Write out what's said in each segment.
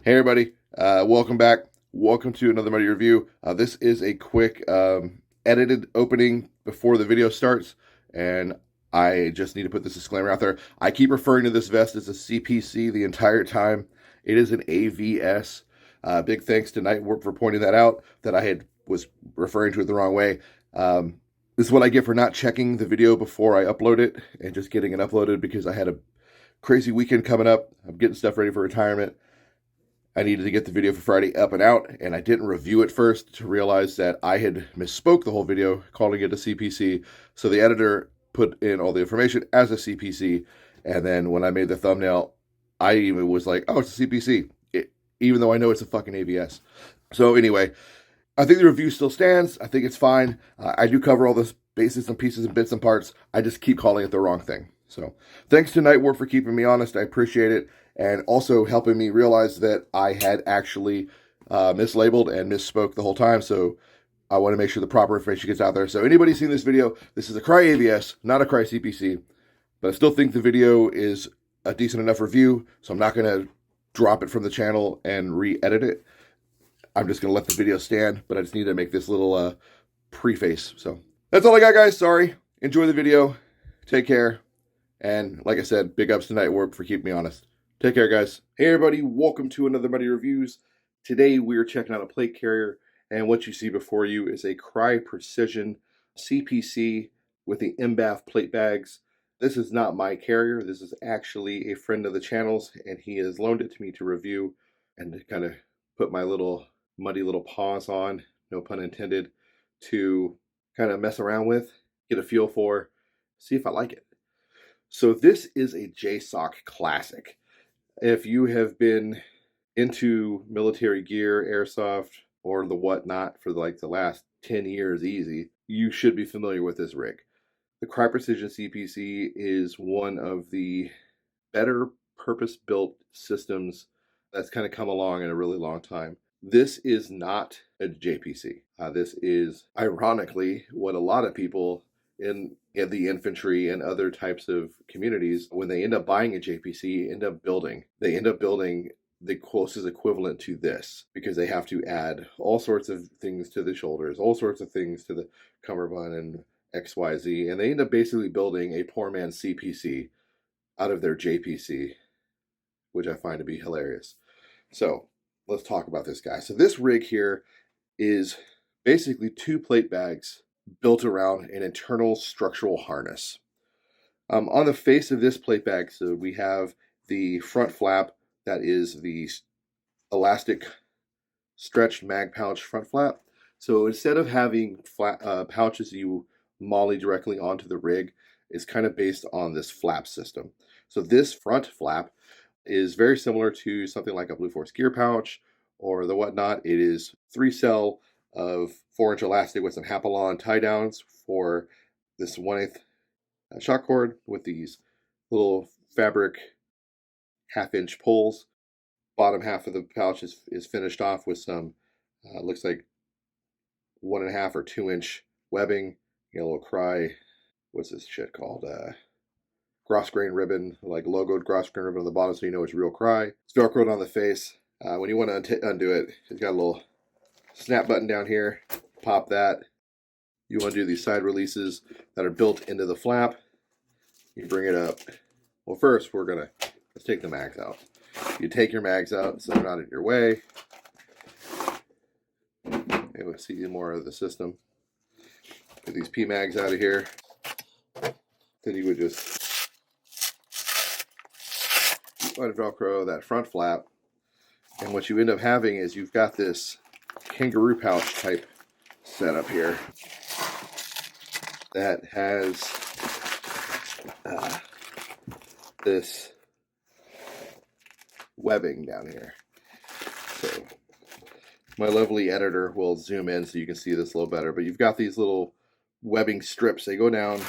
Hey everybody, welcome back. Welcome to another Muddy review. This is a quick edited opening before the video starts, and I just need to put this disclaimer out there. I keep referring to this vest as a CPC the entire time. It is an AVS. Big thanks to Nightwarp for pointing that out, that I was referring to it the wrong way. This is what I get for not checking the video before I upload it and just getting it uploaded because I had a crazy weekend coming up. I'm getting stuff ready for retirement. I needed to get the video for Friday up and out, and I didn't review it first to realize that I had misspoke the whole video, calling it a CPC. So the editor put in all the information as a CPC, and then when I made the thumbnail, I even was like, oh, it's a CPC, even though I know it's a fucking AVS. So anyway, I think the review still stands. I think it's fine. I do cover all the bases and pieces and bits and parts. I just keep calling it the wrong thing. So thanks to Nightwarp for keeping me honest. I appreciate it. And also helping me realize that I had actually mislabeled and misspoke the whole time. So I want to make sure the proper information gets out there. So anybody seeing this video, this is a Crye AVS, not a Crye CPC. But I still think the video is a decent enough review. So I'm not going to drop it from the channel and re-edit it. I'm just going to let the video stand. But I just need to make this little preface. So that's all I got, guys. Sorry. Enjoy the video. Take care. And like I said, big ups to Nightwarp for keeping me honest. Take care, guys. Hey, everybody. Welcome to another Muddy Reviews. Today, we're checking out a plate carrier, and what you see before you is a Crye Precision CPC with the MBAV plate bags. This is not my carrier. This is actually a friend of the channel's, and he has loaned it to me to review and to kind of put my little muddy little paws on, no pun intended, to kind of mess around with, get a feel for, see if I like it. So this is a JSOC classic. If you have been into military gear, airsoft, or the whatnot for like the last 10 years easy, you should be familiar with this rig. The Crye Precision CPC is one of the better purpose-built systems that's kind of come along in a really long time. This is not a JPC. This is, ironically, what a lot of people in the infantry and other types of communities, when they end up buying a JPC, they end up building the closest equivalent to this, because they have to add all sorts of things to the shoulders, all sorts of things to the cummerbund and XYZ, and they end up basically building a poor man's CPC out of their JPC, which I find to be hilarious. So let's talk about this guy. So this rig here is basically two plate bags built around an internal structural harness. On the face of this plate bag, so we have the front flap that is the elastic stretched mag pouch front flap. So instead of having pouches you molly directly onto the rig, it's kind of based on this flap system. So this front flap is very similar to something like a Blue Force gear pouch or the whatnot. It is 3-cell of 4-inch elastic with some Hapalon tie downs for this 1/8 shock cord with these little fabric 1/2-inch pulls. Bottom half of the pouch is finished off with some looks like 1.5 or 2-inch webbing. You get a little Crye, what's this shit called? Gross grain ribbon, like logoed gross grain ribbon on the bottom, so you know it's real Crye. It's velcroed on the face. When you want to undo it, it's got a little snap button down here. Pop that. You want to do these side releases that are built into the flap. You bring it up. Well, first let's take the mags out. You take your mags out so they're not in your way. And we'll see more of the system. Get these P mags out of here. Then you would just unvelcro that front flap. And what you end up having is you've got this kangaroo pouch type setup here that has this webbing down here. So my lovely editor will zoom in so you can see this a little better, but you've got these little webbing strips. They go down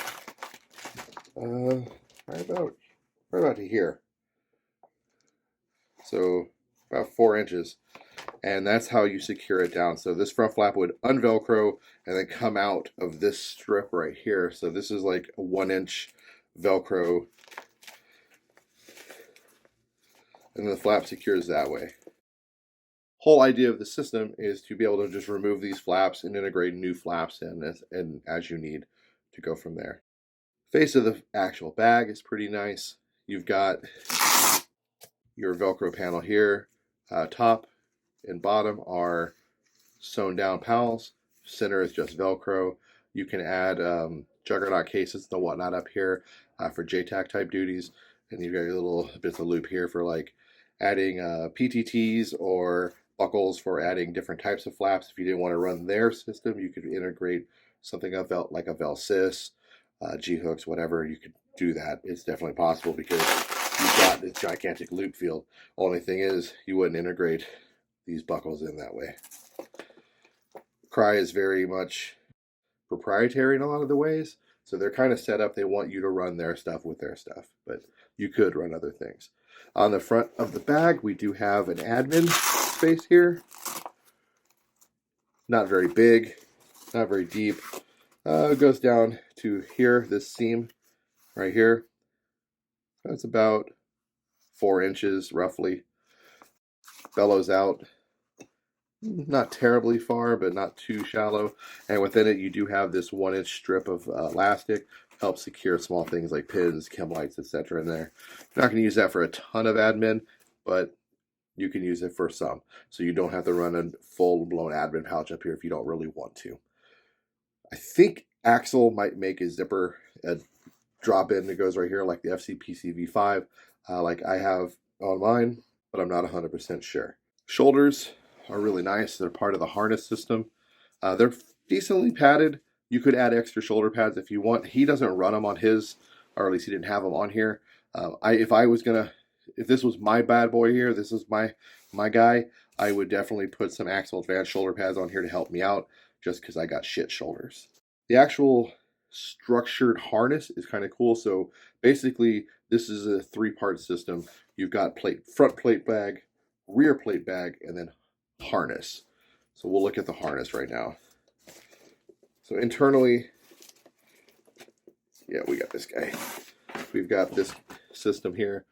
right about to here. So about 4 inches. And that's how you secure it down. So this front flap would unvelcro and then come out of this strip right here. So this is like a 1-inch velcro, and the flap secures that way. whole idea of the system is to be able to just remove these flaps and integrate new flaps in as you need to go from there. Face of the actual bag is pretty nice. You've got your Velcro panel here. Top and bottom are sewn down pals. Center is just Velcro. You can add juggernaut cases and whatnot up here for JTAC type duties. And you've got your little bits of loop here for like adding PTTs or buckles for adding different types of flaps. If you didn't want to run their system, you could integrate something like a Velsys, G-hooks, whatever. You could do that. It's definitely possible because you've got this gigantic loop field. Only thing is, you wouldn't integrate these buckles in that way. Crye is very much proprietary in a lot of the ways, so they're kind of set up. They want you to run their stuff with their stuff, but you could run other things. On the front of the bag, we do have an admin space here. Not very big, not very deep. It goes down to here, this seam right here. That's about 4 inches roughly. Bellows out. Not terribly far, but not too shallow. And within it, you do have this 1-inch strip of elastic. Helps secure small things like pins, chem lights, etc. in there. You're not going to use that for a ton of admin, but you can use it for some. So you don't have to run a full-blown admin pouch up here if you don't really want to. I think Axle might make a zipper, a drop-in that goes right here, like the FCPC V5, like I have on mine, but I'm not 100% sure. Shoulders are really nice. They're part of the harness system. They're decently padded. You could add extra shoulder pads if you want. He doesn't run them on his, or at least he didn't have them on here. If this was my bad boy here, this is my guy, I would definitely put some Axle Advanced shoulder pads on here to help me out, just because I got shit shoulders. The actual structured harness is kind of cool. So basically, this is a 3-part system. You've got front plate bag, rear plate bag, and then harness. So we'll look at the harness right now. So internally, yeah, we got this guy. We've got this system here.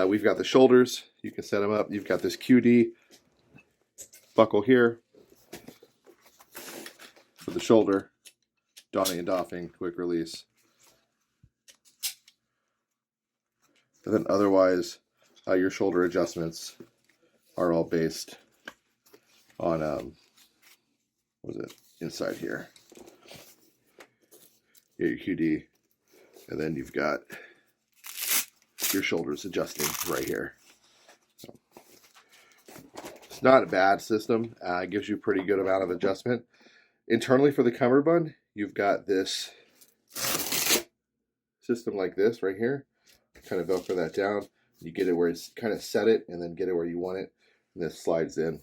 We've got the shoulders. You can set them up. You've got this QD buckle here for the shoulder. Donning and doffing, quick release. And then otherwise, your shoulder adjustments are all based on, what is it, inside here. You got your QD, and then you've got your shoulders adjusting right here. So, it's not a bad system. It gives you a pretty good amount of adjustment. Internally for the cummerbund, you've got this system like this right here. Kind of Velcro that down. You get it where it's kind of set it, and then get it where you want it, and this slides in.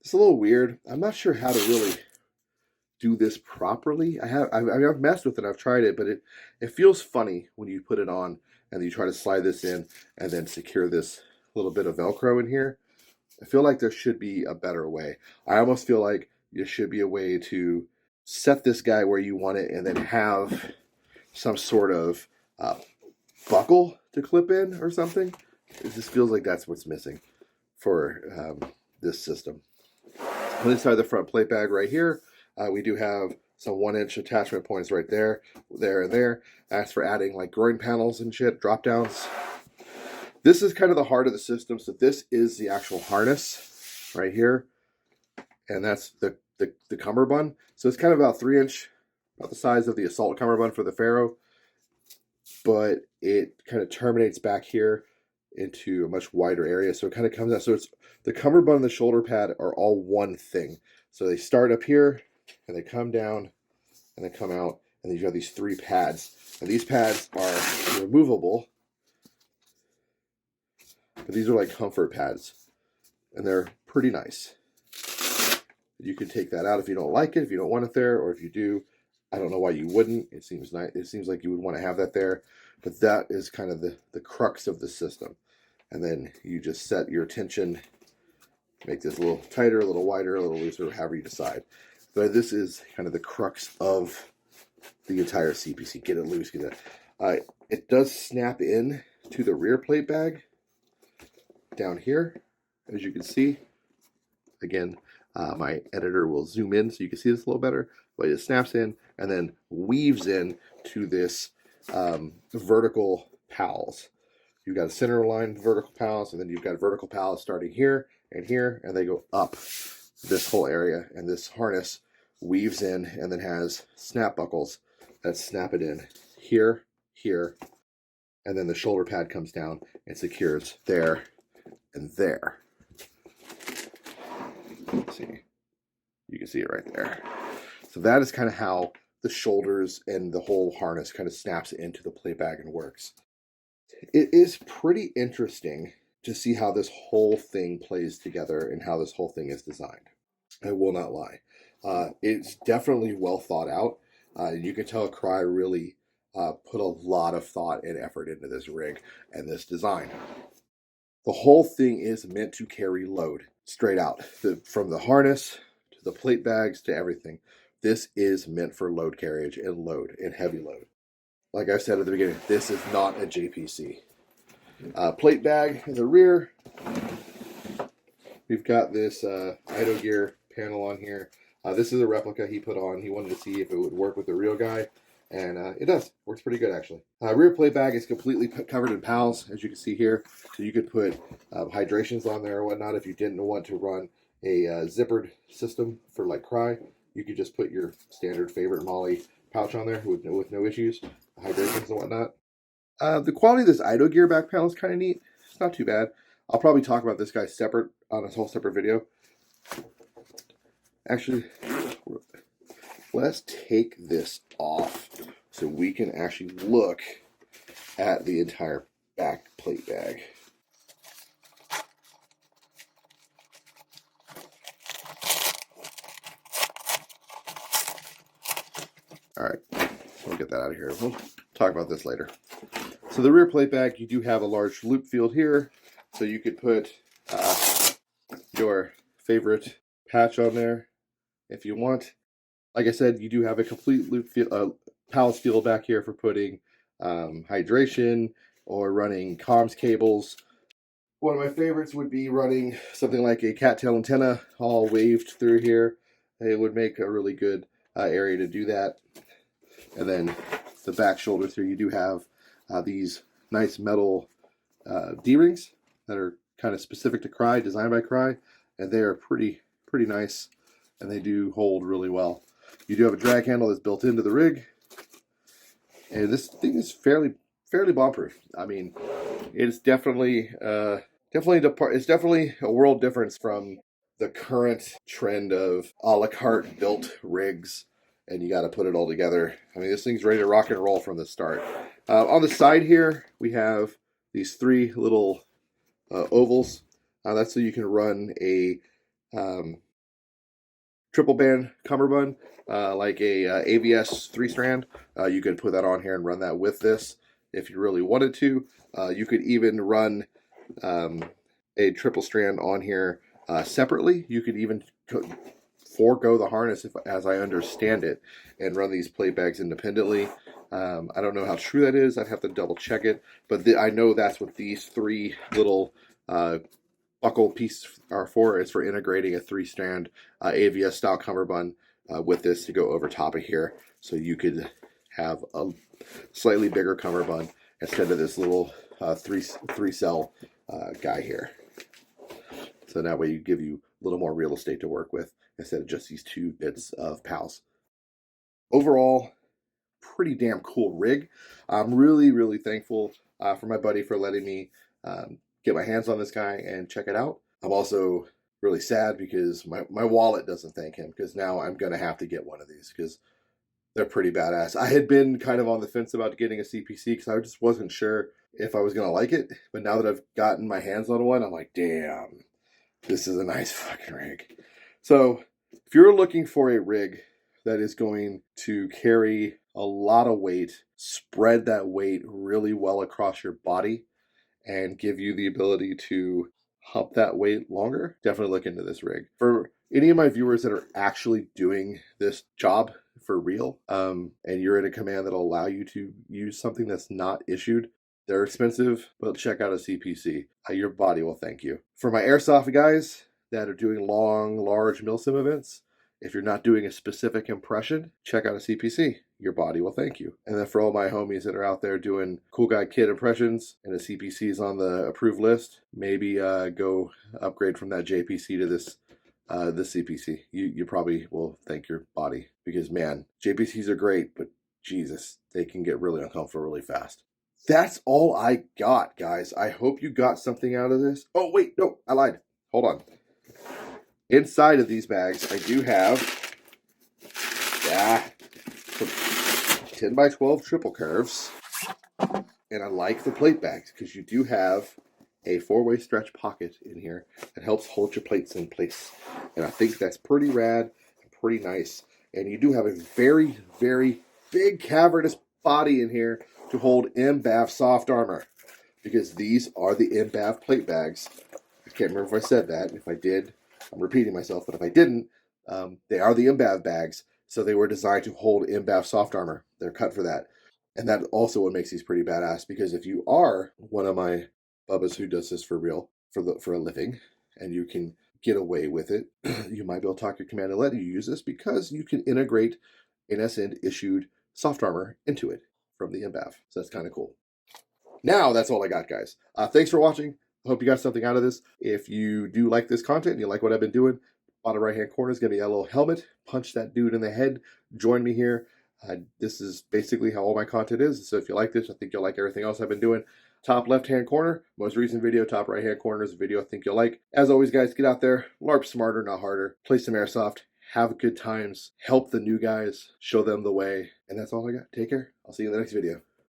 It's a little weird. I'm not sure how to really do this properly. I've messed with it. I've tried it, but it feels funny when you put it on and you try to slide this in and then secure this little bit of Velcro in here. I feel like there should be a better way. I almost feel like there should be a way to set this guy where you want it and then have some sort of buckle to clip in or something. It just feels like that's what's missing for this system. On this side of the front plate bag right here, we do have some 1-inch attachment points right there, and there. That's for adding like groin panels and shit, drop downs. This is kind of the heart of the system. So this is the actual harness right here. And that's the cummerbund. So it's kind of about 3-inch, about the size of the assault cummerbund for the Pharaoh. But it kind of terminates back here into a much wider area. So it kind of comes out. So it's the cummerbund and the shoulder pad are all one thing. So they start up here and they come down and they come out. And then you have these 3 pads. And these pads are removable. But these are like comfort pads. And they're pretty nice. You can take that out if you don't like it, if you don't want it there, or if you do, I don't know why you wouldn't. It seems nice. It seems like you would want to have that there, but that is kind of the crux of the system. And then you just set your tension, make this a little tighter, a little wider, a little looser, however you decide. But this is kind of the crux of the entire CPC. Get it loose, get it. It does snap in to the rear plate bag down here, as you can see. Again, my editor will zoom in so you can see this a little better, but it snaps in and then weaves in to this vertical pals. You've got a center line vertical pals, and then you've got vertical pals starting here, and they go up this whole area, and this harness weaves in and then has snap buckles that snap it in here, here, and then the shoulder pad comes down and secures there and there. Let's see, you can see it right there. So that is kind of how the shoulders and the whole harness kind of snaps into the plate bag and works. It is pretty interesting to see how this whole thing plays together and how this whole thing is designed. I will not lie. It's definitely well thought out. You can tell Crye really put a lot of thought and effort into this rig and this design. The whole thing is meant to carry load straight out. From the harness to the plate bags to everything. This is meant for load carriage and heavy load. Like I said at the beginning, this is not a JPC. Plate bag in the rear. We've got this idle gear panel on here. This is a replica he put on. He wanted to see if it would work with the real guy, and it does. Works pretty good, actually. Rear plate bag is completely covered in pals, as you can see here. So you could put hydrations on there or whatnot if you didn't want to run a zippered system for like Crye. You could just put your standard favorite Molly pouch on there with no issues, hydrations and whatnot. The quality of this idle gear back panel is kind of neat. It's not too bad. I'll probably talk about this guy separate on a whole separate video. Actually, let's take this off so we can actually look at the entire back plate bag. All right, so we'll get that out of here. We'll talk about this later. So the rear plate bag, you do have a large loop field here, so you could put your favorite patch on there if you want. Like I said, you do have a complete loop field, pals field back here for putting hydration or running comms cables. One of my favorites would be running something like a cattail antenna all waved through here. It would make a really good area to do that. And then the back shoulders here, you do have these nice metal D-rings that are kind of specific to Crye, designed by Crye, and they are pretty nice, and they do hold really well. You do have a drag handle that's built into the rig, and this thing is fairly bomb-proof. I mean, it's definitely a world difference from the current trend of a la carte built rigs, and you got to put it all together. I mean, this thing's ready to rock and roll from the start. On the side here, we have these three little ovals. That's so you can run a triple band cummerbund, like a AVS 3-strand. You could put that on here and run that with this if you really wanted to. You could even run a triple strand on here separately. You could even forego the harness, as I understand it, and run these plate bags independently. I don't know how true that is. I'd have to double check it, but I know that's what these three little buckle pieces are for. It's for integrating a 3-strand AVS style cummerbund with this to go over top of here, so you could have a slightly bigger cummerbund instead of this little three cell guy here. So that way you give you a little more real estate to work with instead of just these two bits of pals. Overall, pretty damn cool rig. I'm really thankful for my buddy for letting me get my hands on this guy and check it out. I'm also really sad because my wallet doesn't thank him, because now I'm going to have to get one of these because they're pretty badass. I had been kind of on the fence about getting a CPC because I just wasn't sure if I was going to like it. But now that I've gotten my hands on one, I'm like, damn, this is a nice fucking rig. So if you're looking for a rig that is going to carry a lot of weight, spread that weight really well across your body, and give you the ability to hump that weight longer, definitely look into this rig. For any of my viewers that are actually doing this job for real, and you're in a command that'll allow you to use something that's not issued, they're expensive, but check out a CPC. Your body will thank you. For my airsoft guys that are doing long, large milsim events, if you're not doing a specific impression, check out a CPC. Your body will thank you. And then for all my homies that are out there doing cool guy kid impressions and a CPC is on the approved list, maybe go upgrade from that JPC to this CPC. You probably will thank your body, because man, JPCs are great, but Jesus, they can get really uncomfortable really fast. That's all I got, guys. I hope you got something out of this. Oh, wait, no, I lied. Hold on. Inside of these bags, I do have some 10 by 12 triple curves. And I like the plate bags because you do have a 4-way stretch pocket in here that helps hold your plates in place. And I think that's pretty rad and pretty nice. And you do have a very, very big cavernous body in here to hold MBAV soft armor, because these are the MBAV plate bags. I can't remember if I said that. If I did, I'm repeating myself, but if I didn't, they are the MBAV bags, so they were designed to hold MBAV soft armor. They're cut for that. And that also what makes these pretty badass, because if you are one of my bubbas who does this for real, for a living, and you can get away with it, you might be able to talk your command and let you use this, because you can integrate NSN issued soft armor into it from the MBAV. So that's kind of cool. Now that's all I got, guys. Thanks for watching. I hope you got something out of this. If you do like this content and you like what I've been doing, bottom right hand corner is going to be a little helmet. Punch that dude in the head. Join me here. This is basically how all my content is. So if you like this, I think you'll like everything else I've been doing. Top left hand corner, most recent video. Top right hand corner is a video I think you'll like. As always, guys, get out there. LARP smarter, not harder. Play some airsoft. Have good times. Help the new guys. Show them the way. And that's all I got. Take care. I'll see you in the next video.